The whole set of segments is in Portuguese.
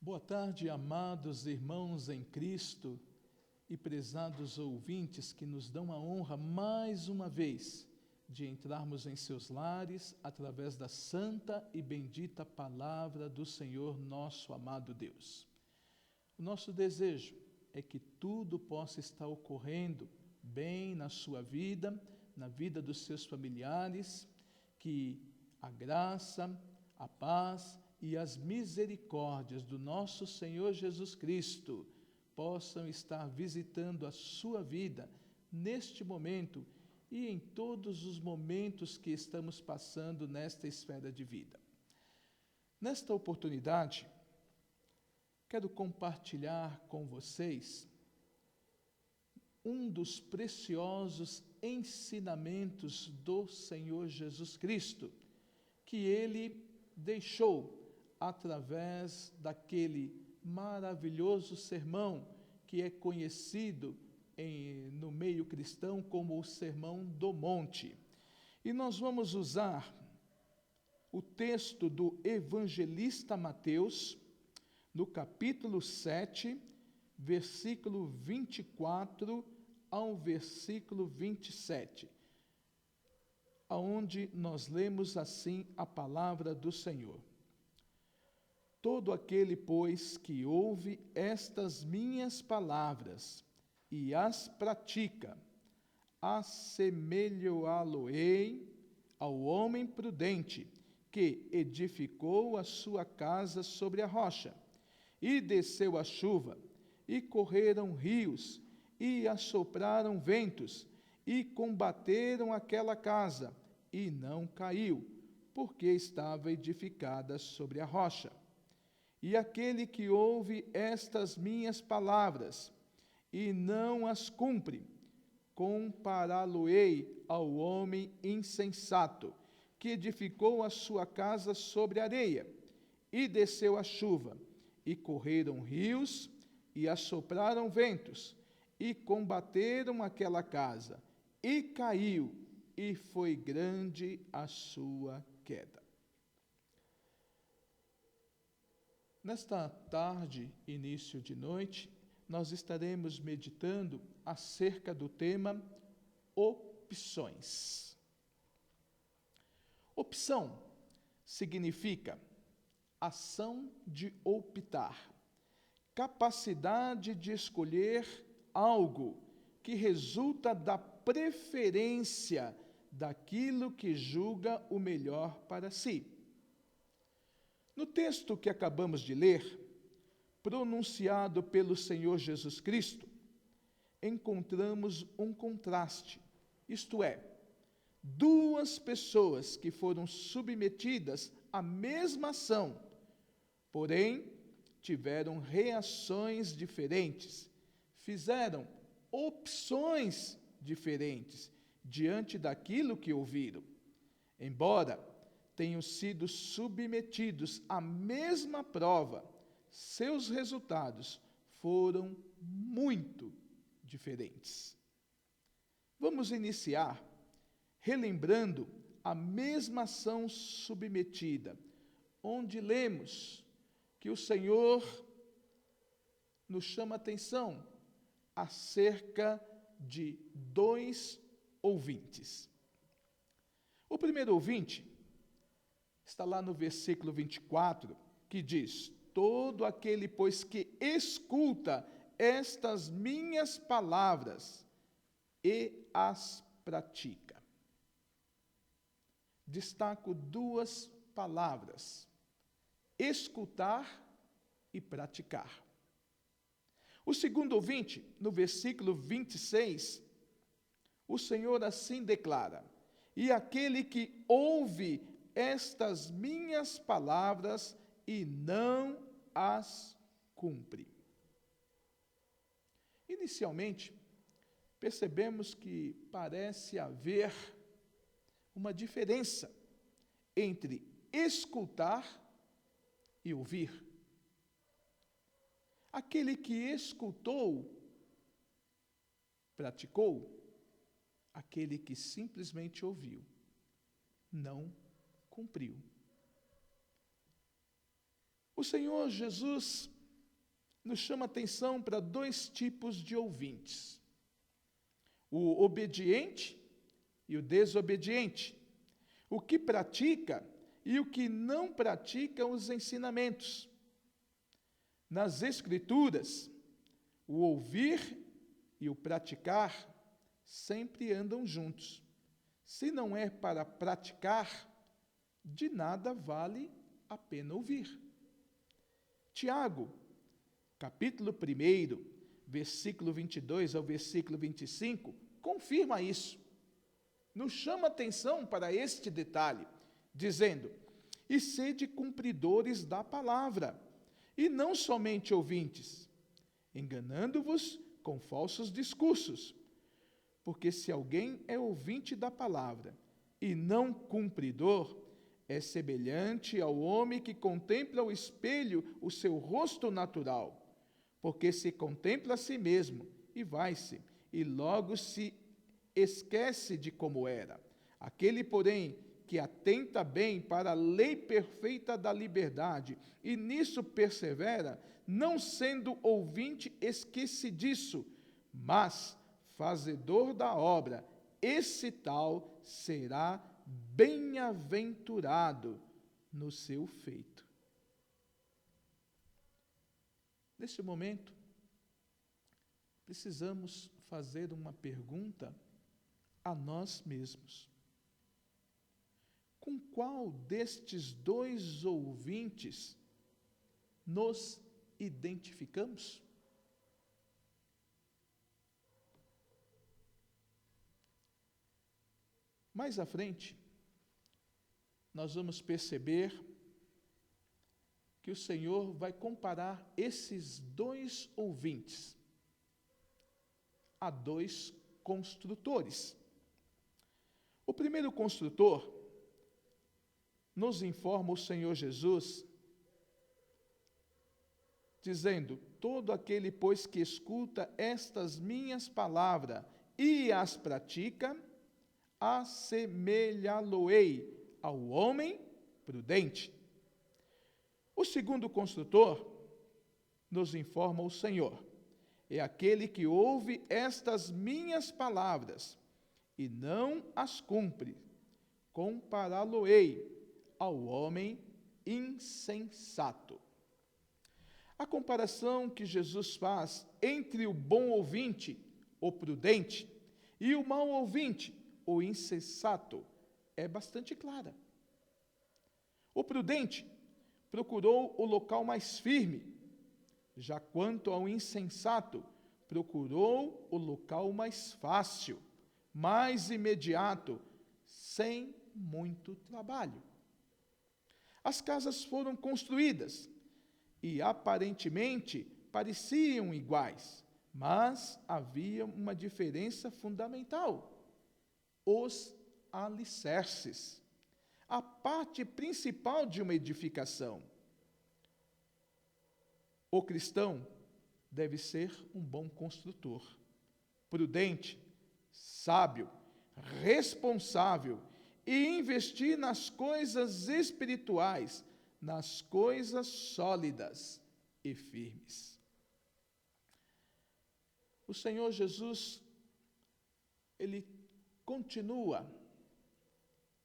Boa tarde, amados irmãos em Cristo e prezados ouvintes que nos dão a honra mais uma vez de entrarmos em seus lares através da santa e bendita palavra do Senhor nosso amado Deus. O nosso desejo é que tudo possa estar ocorrendo bem na sua vida, na vida dos seus familiares, que a graça, a paz e as misericórdias do nosso Senhor Jesus Cristo possam estar visitando a sua vida neste momento e em todos os momentos que estamos passando nesta esfera de vida. Nesta oportunidade, quero compartilhar com vocês um dos preciosos ensinamentos do Senhor Jesus Cristo, que Ele deixou através daquele maravilhoso sermão que é conhecido no meio cristão como o Sermão do Monte. E nós vamos usar o texto do evangelista Mateus, no capítulo 7, versículo 24 ao versículo 27, aonde nós lemos assim a palavra do Senhor. Todo aquele, pois, que ouve estas minhas palavras e as pratica, assemelho-á-lo-ei ao homem prudente que edificou a sua casa sobre a rocha, e desceu a chuva, e correram rios, e assopraram ventos, e combateram aquela casa, e não caiu, porque estava edificada sobre a rocha. E aquele que ouve estas minhas palavras, e não as cumpre, compará-lo-ei ao homem insensato, que edificou a sua casa sobre areia, e desceu a chuva, e correram rios, e assopraram ventos, e combateram aquela casa, e caiu, e foi grande a sua queda. Nesta tarde, início de noite, nós estaremos meditando acerca do tema opções. Opção significa ação de optar, capacidade de escolher algo que resulta da preferência daquilo que julga o melhor para si. No texto que acabamos de ler, pronunciado pelo Senhor Jesus Cristo, encontramos um contraste, isto é, duas pessoas que foram submetidas à mesma ação, porém, tiveram reações diferentes, fizeram opções diferentes diante daquilo que ouviram. Embora tenham sido submetidos à mesma prova, seus resultados foram muito diferentes. Vamos iniciar relembrando a mesma ação submetida, onde lemos que o Senhor nos chama a atenção acerca de dois ouvintes. O primeiro ouvinte está lá no versículo 24, que diz: todo aquele, pois, que escuta estas minhas palavras e as pratica. Destaco duas palavras: escutar e praticar. O segundo ouvinte, no versículo 26, o Senhor assim declara: e aquele que ouve estas minhas palavras e não as cumpre. Inicialmente, percebemos que parece haver uma diferença entre escutar e ouvir. Aquele que escutou, praticou; aquele que simplesmente ouviu, não cumpriu. O Senhor Jesus nos chama atenção para dois tipos de ouvintes: o obediente e o desobediente, o que pratica e o que não pratica os ensinamentos. Nas Escrituras, o ouvir e o praticar sempre andam juntos. Se não é para praticar, de nada vale a pena ouvir. Tiago, capítulo 1, versículo 22 ao versículo 25, confirma isso. Nos chama atenção para este detalhe, dizendo: e sede cumpridores da palavra, e não somente ouvintes, enganando-vos com falsos discursos. Porque se alguém é ouvinte da palavra e não cumpridor, é semelhante ao homem que contempla ao espelho o seu rosto natural, porque se contempla a si mesmo e vai-se, e logo se esquece de como era. Aquele, porém, que atenta bem para a lei perfeita da liberdade, e nisso persevera, não sendo ouvinte esquecidiço, mas fazedor da obra, esse tal será bem-aventurado no seu feito. Neste momento, precisamos fazer uma pergunta a nós mesmos: com qual destes dois ouvintes nos identificamos? Mais à frente, nós vamos perceber que o Senhor vai comparar esses dois ouvintes a dois construtores. O primeiro construtor, nos informa o Senhor Jesus, dizendo: todo aquele, pois, que escuta estas minhas palavras e as pratica, assemelhá-lo-ei ao homem prudente. O segundo construtor, nos informa o Senhor, é aquele que ouve estas minhas palavras e não as cumpre, compará-lo-ei ao homem insensato. A comparação que Jesus faz entre o bom ouvinte, o prudente, e o mau ouvinte, o insensato, é bastante clara. O prudente procurou o local mais firme, já quanto ao insensato, procurou o local mais fácil, mais imediato, sem muito trabalho. As casas foram construídas e aparentemente pareciam iguais, mas havia uma diferença fundamental: os alicerces, a parte principal de uma edificação. O cristão deve ser um bom construtor, prudente, sábio, responsável, e investir nas coisas espirituais, nas coisas sólidas e firmes. O Senhor Jesus, ele continua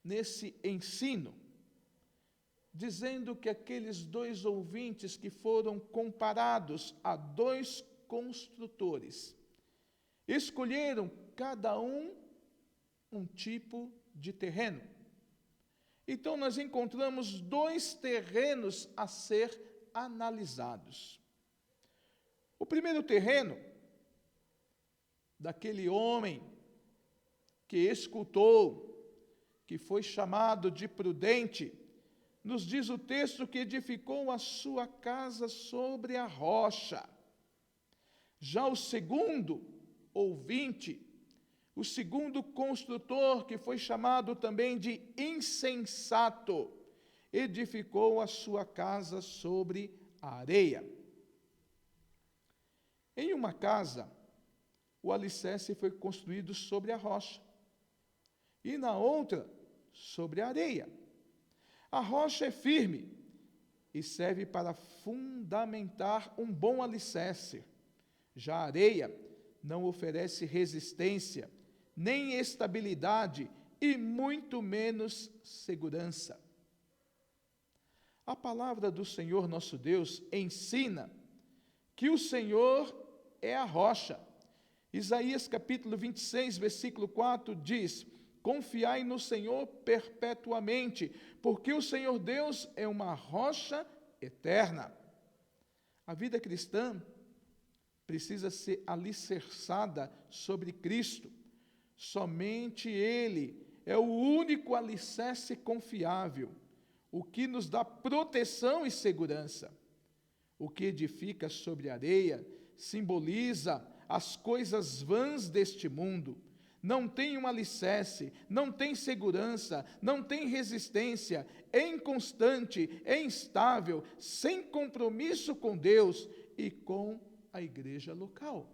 nesse ensino, dizendo que aqueles dois ouvintes que foram comparados a dois construtores, escolheram cada um tipo de terreno. Então nós encontramos dois terrenos a ser analisados. O primeiro terreno, daquele homem que escutou, que foi chamado de prudente, nos diz o texto que edificou a sua casa sobre a rocha. Já o segundo ouvinte, o segundo construtor, que foi chamado também de insensato, edificou a sua casa sobre a areia. Em uma casa, o alicerce foi construído sobre a rocha, e na outra, sobre a areia. A rocha é firme e serve para fundamentar um bom alicerce. Já a areia não oferece resistência, nem estabilidade e muito menos segurança. A palavra do Senhor nosso Deus ensina que o Senhor é a rocha. Isaías capítulo 26, versículo 4 diz: confiai no Senhor perpetuamente, porque o Senhor Deus é uma rocha eterna. A vida cristã precisa ser alicerçada sobre Cristo. Somente Ele é o único alicerce confiável, o que nos dá proteção e segurança. O que edifica sobre areia simboliza as coisas vãs deste mundo. Não tem um alicerce, não tem segurança, não tem resistência, é inconstante, é instável, sem compromisso com Deus e com a igreja local.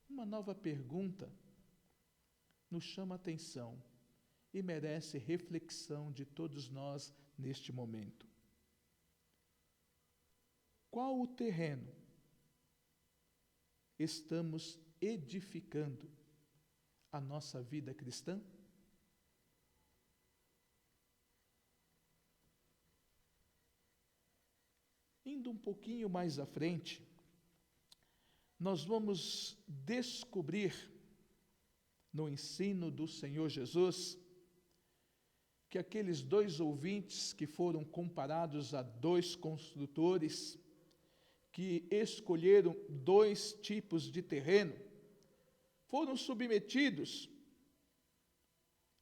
Uma nova pergunta nos chama a atenção e merece reflexão de todos nós neste momento. Qual o terreno estamos edificando a nossa vida cristã? Indo um pouquinho mais à frente, nós vamos descobrir no ensino do Senhor Jesus que aqueles 2 ouvintes que foram comparados a 2 construtores que escolheram 2 tipos de terreno, foram submetidos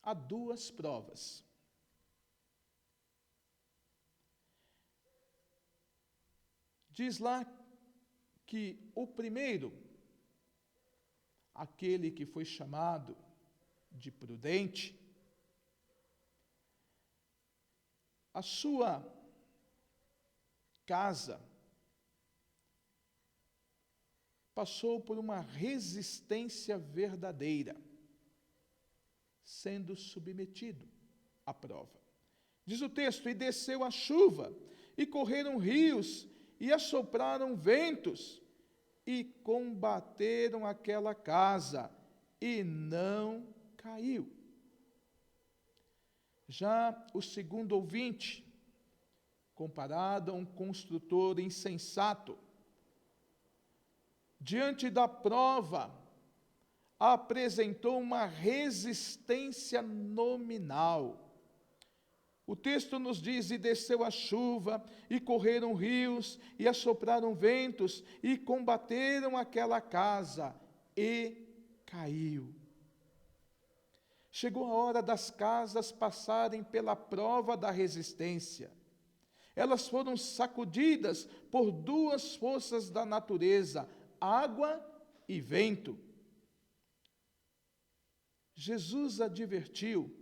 a 2 provas. Diz lá que o primeiro, aquele que foi chamado de prudente, a sua casa passou por uma resistência verdadeira, sendo submetido à prova. Diz o texto: e desceu a chuva, e correram rios, e assopraram ventos, e combateram aquela casa, e não caiu. Já o segundo ouvinte, comparado a um construtor insensato, diante da prova, apresentou uma resistência nominal. O texto nos diz: e desceu a chuva, e correram rios, e assopraram ventos, e combateram aquela casa, e caiu. Chegou a hora das casas passarem pela prova da resistência. Elas foram sacudidas por 2 forças da natureza, água e vento. Jesus advertiu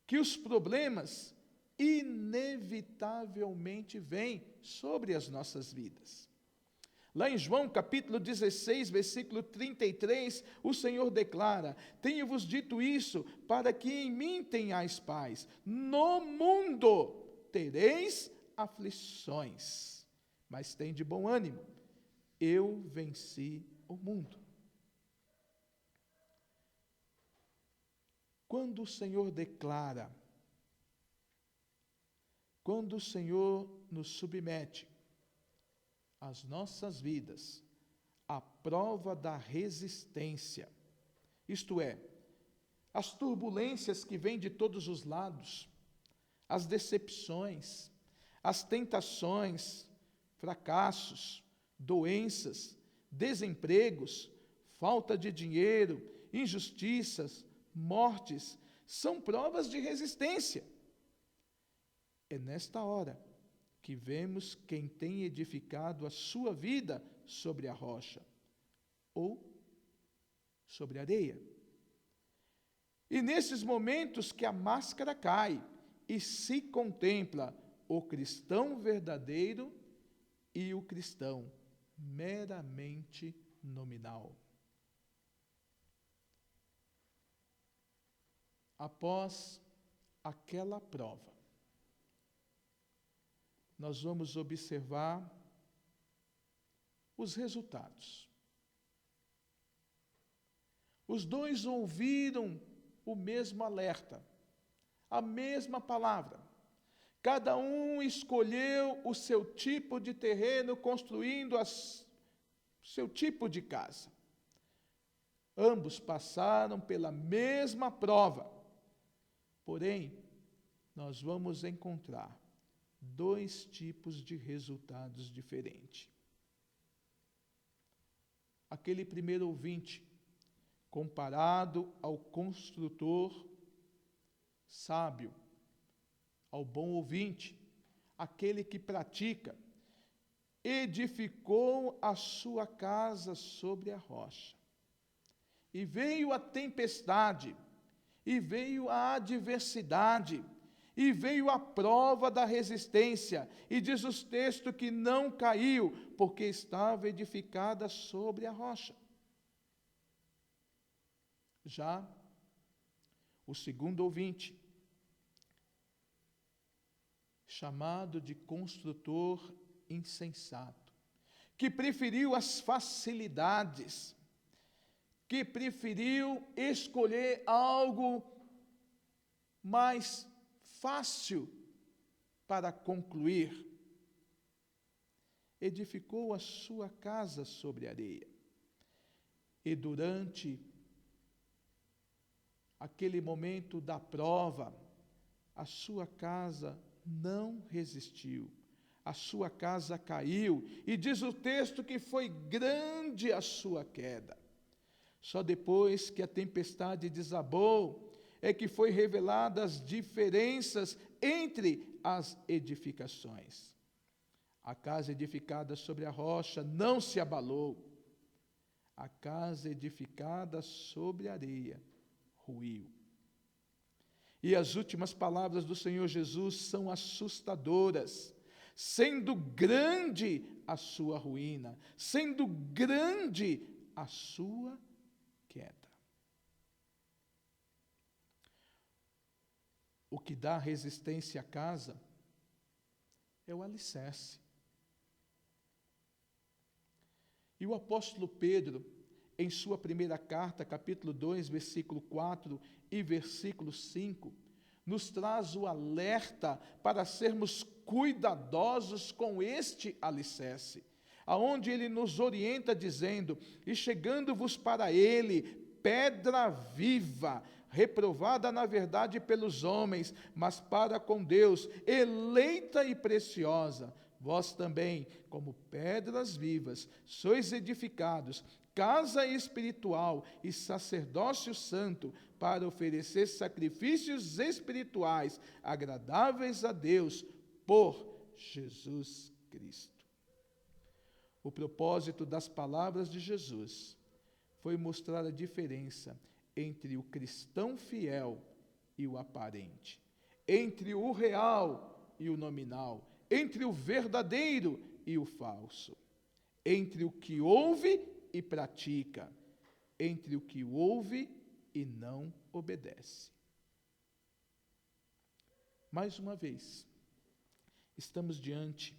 que os problemas inevitavelmente vêm sobre as nossas vidas. Lá em João capítulo 16, versículo 33, o Senhor declara: tenho-vos dito isso para que em mim tenhais paz. No mundo tereis aflições, mas tende bom ânimo. Eu venci o mundo. Quando o Senhor declara, quando o Senhor nos submete às nossas vidas à prova da resistência, isto é, as turbulências que vêm de todos os lados, as decepções, as tentações, fracassos, doenças, desempregos, falta de dinheiro, injustiças, mortes, são provas de resistência. É nesta hora que vemos quem tem edificado a sua vida sobre a rocha ou sobre a areia. E nesses momentos que a máscara cai e se contempla o cristão verdadeiro e o cristão meramente nominal. Após aquela prova, nós vamos observar os resultados. Os dois ouviram o mesmo alerta, a mesma palavra. Cada um escolheu o seu tipo de terreno, construindo o seu tipo de casa. Ambos passaram pela mesma prova. Porém, nós vamos encontrar dois tipos de resultados diferentes. Aquele primeiro ouvinte, comparado ao construtor sábio, ao bom ouvinte, aquele que pratica, edificou a sua casa sobre a rocha. E veio a tempestade, e veio a adversidade, e veio a prova da resistência, e diz os textos que não caiu, porque estava edificada sobre a rocha. Já o segundo ouvinte, chamado de construtor insensato, que preferiu as facilidades, que preferiu escolher algo mais fácil para concluir, edificou a sua casa sobre areia. E durante aquele momento da prova, a sua casa não resistiu, a sua casa caiu, e diz o texto que foi grande a sua queda. Só depois que a tempestade desabou, é que foi revelada as diferenças entre as edificações. A casa edificada sobre a rocha não se abalou. A casa edificada sobre a areia ruiu. E as últimas palavras do Senhor Jesus são assustadoras. Sendo grande a sua ruína, sendo grande a sua queda. O que dá resistência à casa é o alicerce. E o apóstolo Pedro, em sua primeira carta, capítulo 2, versículo 4 e versículo 5, nos traz o alerta para sermos cuidadosos com este alicerce, aonde ele nos orienta dizendo: e chegando-vos para ele, pedra viva, reprovada na verdade pelos homens, mas para com Deus, eleita e preciosa, vós também, como pedras vivas, sois edificados, casa espiritual e sacerdócio santo, para oferecer sacrifícios espirituais agradáveis a Deus por Jesus Cristo. O propósito das palavras de Jesus foi mostrar a diferença entre o cristão fiel e o aparente, entre o real e o nominal, entre o verdadeiro e o falso, entre o que ouve e pratica, entre o que ouve e não obedece. Mais uma vez, estamos diante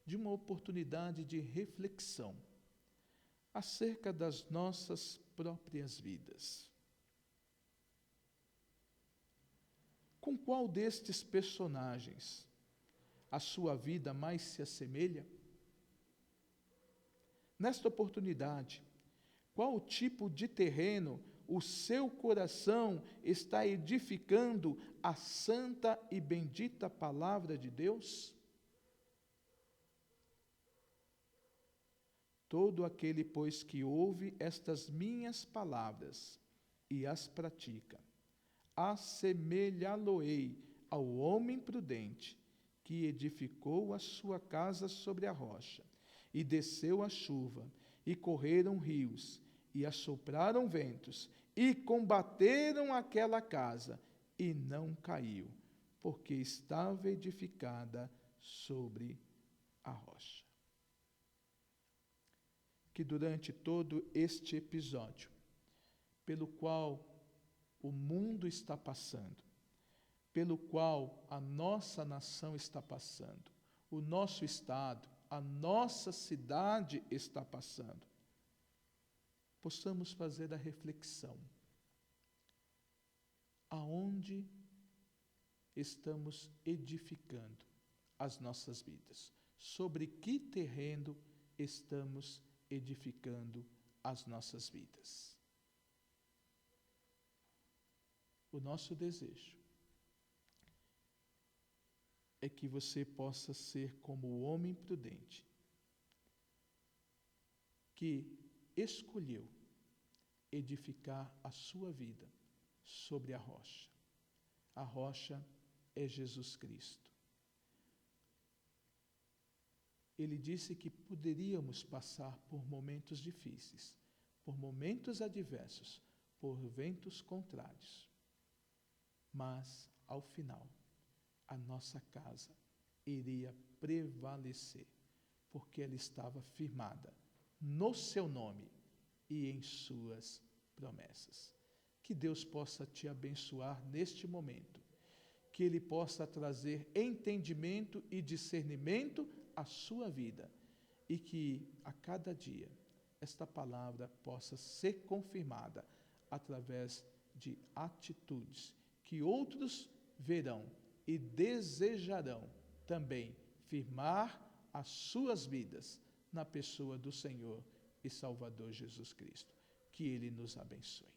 de uma oportunidade de reflexão acerca das nossas próprias vidas. Com qual destes personagens a sua vida mais se assemelha? Nesta oportunidade, qual tipo de terreno o seu coração está edificando a santa e bendita palavra de Deus? Todo aquele, pois, que ouve estas minhas palavras e as pratica, assemelhá-lo-ei ao homem prudente que edificou a sua casa sobre a rocha, e desceu a chuva, e correram rios, e assopraram ventos, e combateram aquela casa, e não caiu, porque estava edificada sobre a rocha. Que durante todo este episódio, pelo qual o mundo está passando, pelo qual a nossa nação está passando, o nosso estado, a nossa cidade está passando, possamos fazer a reflexão. Aonde estamos edificando as nossas vidas? Sobre que terreno estamos edificando as nossas vidas? O nosso desejo é que você possa ser como o homem prudente, que escolheu edificar a sua vida sobre a rocha. A rocha é Jesus Cristo. Ele disse que poderíamos passar por momentos difíceis, por momentos adversos, por ventos contrários. Mas, ao final, a nossa casa iria prevalecer, porque ela estava firmada no seu nome e em suas promessas. Que Deus possa te abençoar neste momento, que Ele possa trazer entendimento e discernimento à sua vida, e que a cada dia esta palavra possa ser confirmada através de atitudes que outros verão e desejarão também firmar as suas vidas na pessoa do Senhor e Salvador Jesus Cristo. Que Ele nos abençoe.